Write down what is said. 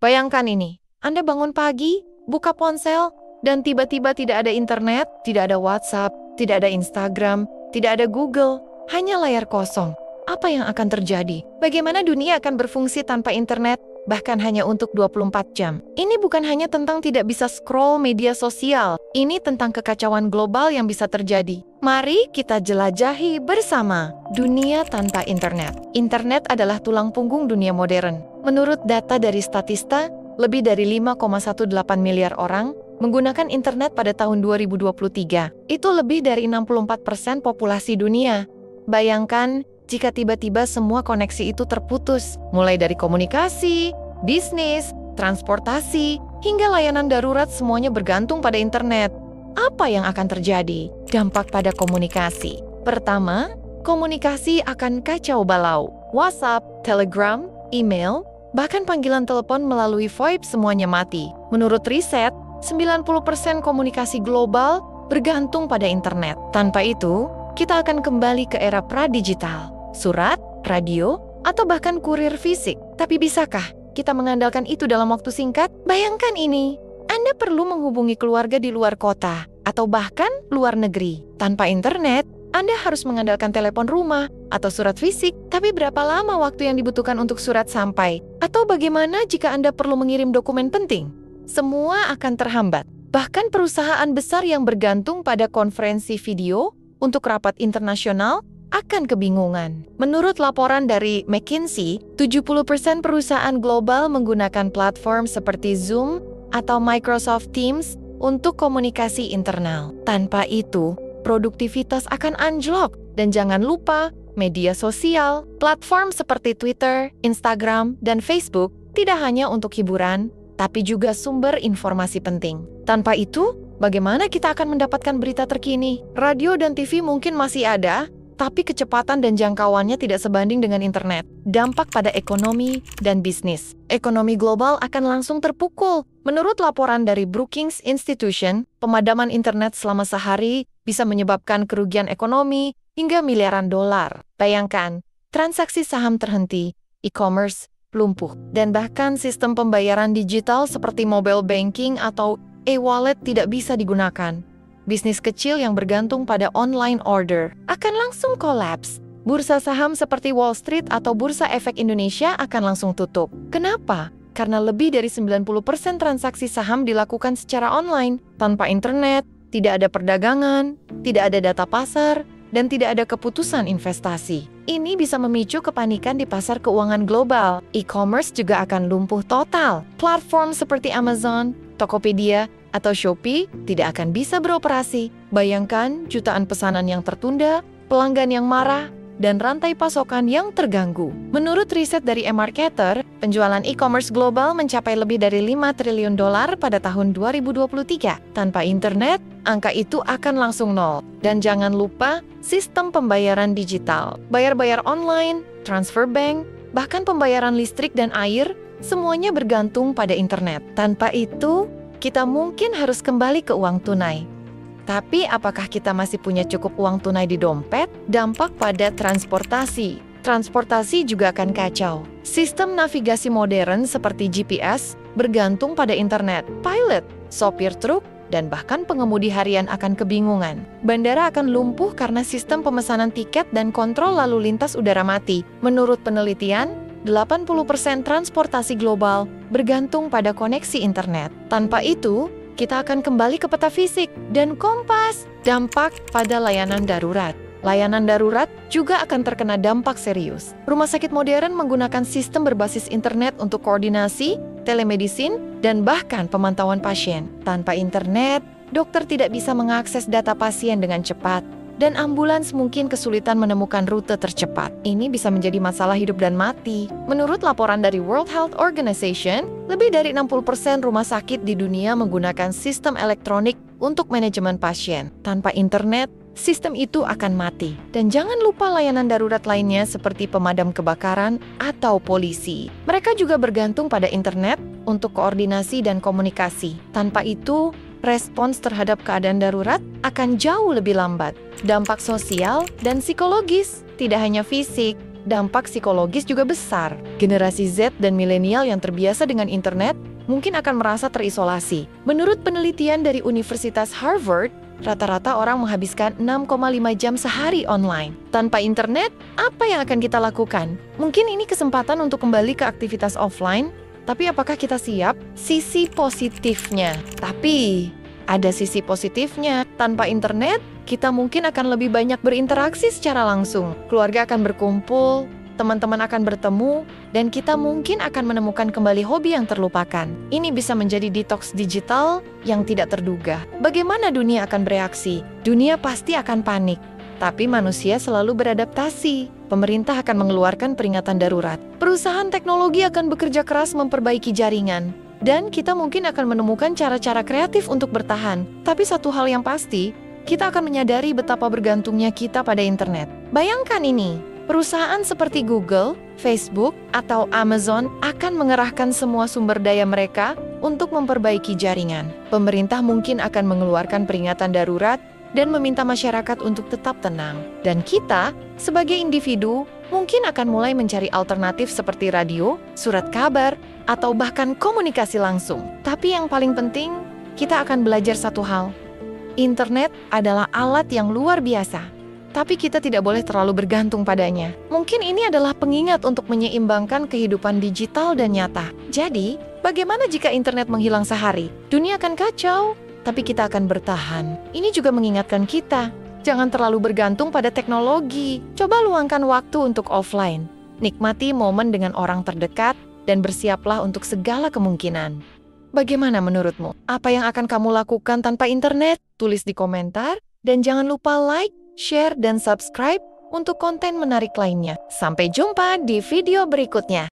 Bayangkan ini, Anda bangun pagi, buka ponsel, dan tiba-tiba tidak ada internet, tidak ada WhatsApp, tidak ada Instagram, tidak ada Google, hanya layar kosong. Apa yang akan terjadi? Bagaimana dunia akan berfungsi tanpa internet, bahkan hanya untuk 24 jam? Ini bukan hanya tentang tidak bisa scroll media sosial, ini tentang kekacauan global yang bisa terjadi. Mari kita jelajahi bersama dunia tanpa internet. Internet adalah tulang punggung dunia modern. Menurut data dari Statista, lebih dari 5,18 miliar orang menggunakan internet pada tahun 2023. Itu lebih dari 64% populasi dunia. Bayangkan jika tiba-tiba semua koneksi itu terputus, mulai dari komunikasi, bisnis, transportasi, hingga layanan darurat semuanya bergantung pada internet. Apa yang akan terjadi? Dampak pada komunikasi. Pertama, komunikasi akan kacau balau. WhatsApp, Telegram, email, bahkan panggilan telepon melalui VoIP semuanya mati. Menurut riset, 90% komunikasi global bergantung pada internet. Tanpa itu, kita akan kembali ke era pra-digital. Surat, radio, atau bahkan kurir fisik. Tapi bisakah kita mengandalkan itu dalam waktu singkat? Bayangkan ini, Anda perlu menghubungi keluarga di luar kota, atau bahkan luar negeri. Tanpa internet, Anda harus mengandalkan telepon rumah atau surat fisik. Tapi berapa lama waktu yang dibutuhkan untuk surat sampai? Atau bagaimana jika Anda perlu mengirim dokumen penting? Semua akan terhambat. Bahkan perusahaan besar yang bergantung pada konferensi video untuk rapat internasional akan kebingungan. Menurut laporan dari McKinsey, 70% perusahaan global menggunakan platform seperti Zoom atau Microsoft Teams untuk komunikasi internal. Tanpa itu, produktivitas akan anjlok. Dan jangan lupa, media sosial, platform seperti Twitter, Instagram, dan Facebook tidak hanya untuk hiburan, tapi juga sumber informasi penting. Tanpa itu, bagaimana kita akan mendapatkan berita terkini? Radio dan TV mungkin masih ada, tapi kecepatan dan jangkauannya tidak sebanding dengan internet. Dampak pada ekonomi dan bisnis. Ekonomi global akan langsung terpukul. Menurut laporan dari Brookings Institution, pemadaman internet selama sehari bisa menyebabkan kerugian ekonomi hingga miliaran dolar. Bayangkan, transaksi saham terhenti, e-commerce lumpuh, dan bahkan sistem pembayaran digital seperti mobile banking atau e-wallet tidak bisa digunakan. Bisnis kecil yang bergantung pada online order akan langsung kolaps. Bursa saham seperti Wall Street atau Bursa Efek Indonesia akan langsung tutup. Kenapa? Karena lebih dari 90% transaksi saham dilakukan secara online. Tanpa internet, tidak ada perdagangan, tidak ada data pasar, dan tidak ada keputusan investasi. Ini bisa memicu kepanikan di pasar keuangan global. E-commerce juga akan lumpuh total. Platform seperti Amazon, Tokopedia, atau Shopee tidak akan bisa beroperasi. Bayangkan jutaan pesanan yang tertunda, pelanggan yang marah, dan rantai pasokan yang terganggu. Menurut riset dari eMarketer, penjualan e-commerce global mencapai lebih dari 5 triliun dolar pada tahun 2023. Tanpa internet, angka itu akan langsung nol. Dan jangan lupa, sistem pembayaran digital. Bayar-bayar online, transfer bank, bahkan pembayaran listrik dan air, semuanya bergantung pada internet. Tanpa itu, kita mungkin harus kembali ke uang tunai. Tapi apakah kita masih punya cukup uang tunai di dompet? Dampak pada transportasi. Transportasi juga akan kacau. Sistem navigasi modern seperti GPS bergantung pada internet. Pilot, sopir truk, dan bahkan pengemudi harian akan kebingungan. Bandara akan lumpuh karena sistem pemesanan tiket dan kontrol lalu lintas udara mati. Menurut penelitian, 80% transportasi global bergantung pada koneksi internet. Tanpa itu, kita akan kembali ke peta fisik. Dan Kompas, dampak pada layanan darurat. Layanan darurat juga akan terkena dampak serius. Rumah sakit modern menggunakan sistem berbasis internet untuk koordinasi, telemedicine, dan bahkan pemantauan pasien. Tanpa internet, dokter tidak bisa mengakses data pasien dengan cepat. Dan ambulans mungkin kesulitan menemukan rute tercepat. Ini bisa menjadi masalah hidup dan mati. Menurut laporan dari World Health Organization, lebih dari 60% rumah sakit di dunia menggunakan sistem elektronik untuk manajemen pasien. Tanpa internet, sistem itu akan mati. Dan jangan lupa layanan darurat lainnya seperti pemadam kebakaran atau polisi. Mereka juga bergantung pada internet untuk koordinasi dan komunikasi. Tanpa itu, respons terhadap keadaan darurat akan jauh lebih lambat. Dampak sosial dan psikologis, tidak hanya fisik, dampak psikologis juga besar. Generasi Z dan milenial yang terbiasa dengan internet mungkin akan merasa terisolasi. Menurut penelitian dari Universitas Harvard, rata-rata orang menghabiskan 6,5 jam sehari online. Tanpa internet, apa yang akan kita lakukan? Mungkin ini kesempatan untuk kembali ke aktivitas offline, tapi apakah kita siap? Sisi positifnya. Tapi ada sisi positifnya. Tanpa internet, kita mungkin akan lebih banyak berinteraksi secara langsung. Keluarga akan berkumpul, teman-teman akan bertemu, dan kita mungkin akan menemukan kembali hobi yang terlupakan. Ini bisa menjadi detox digital yang tidak terduga. Bagaimana dunia akan bereaksi? Dunia pasti akan panik, tapi manusia selalu beradaptasi. Pemerintah akan mengeluarkan peringatan darurat. Perusahaan teknologi akan bekerja keras memperbaiki jaringan. Dan kita mungkin akan menemukan cara-cara kreatif untuk bertahan. Tapi satu hal yang pasti, kita akan menyadari betapa bergantungnya kita pada internet. Bayangkan ini, perusahaan seperti Google, Facebook, atau Amazon akan mengerahkan semua sumber daya mereka untuk memperbaiki jaringan. Pemerintah mungkin akan mengeluarkan peringatan darurat dan meminta masyarakat untuk tetap tenang. Dan kita, sebagai individu, mungkin akan mulai mencari alternatif seperti radio, surat kabar, atau bahkan komunikasi langsung. Tapi yang paling penting, kita akan belajar satu hal. Internet adalah alat yang luar biasa, tapi kita tidak boleh terlalu bergantung padanya. Mungkin ini adalah pengingat untuk menyeimbangkan kehidupan digital dan nyata. Jadi, bagaimana jika internet menghilang sehari? Dunia akan kacau, tapi kita akan bertahan. Ini juga mengingatkan kita, jangan terlalu bergantung pada teknologi. Coba luangkan waktu untuk offline. Nikmati momen dengan orang terdekat, dan bersiaplah untuk segala kemungkinan. Bagaimana menurutmu? Apa yang akan kamu lakukan tanpa internet? Tulis di komentar, dan jangan lupa like, share, dan subscribe untuk konten menarik lainnya. Sampai jumpa di video berikutnya.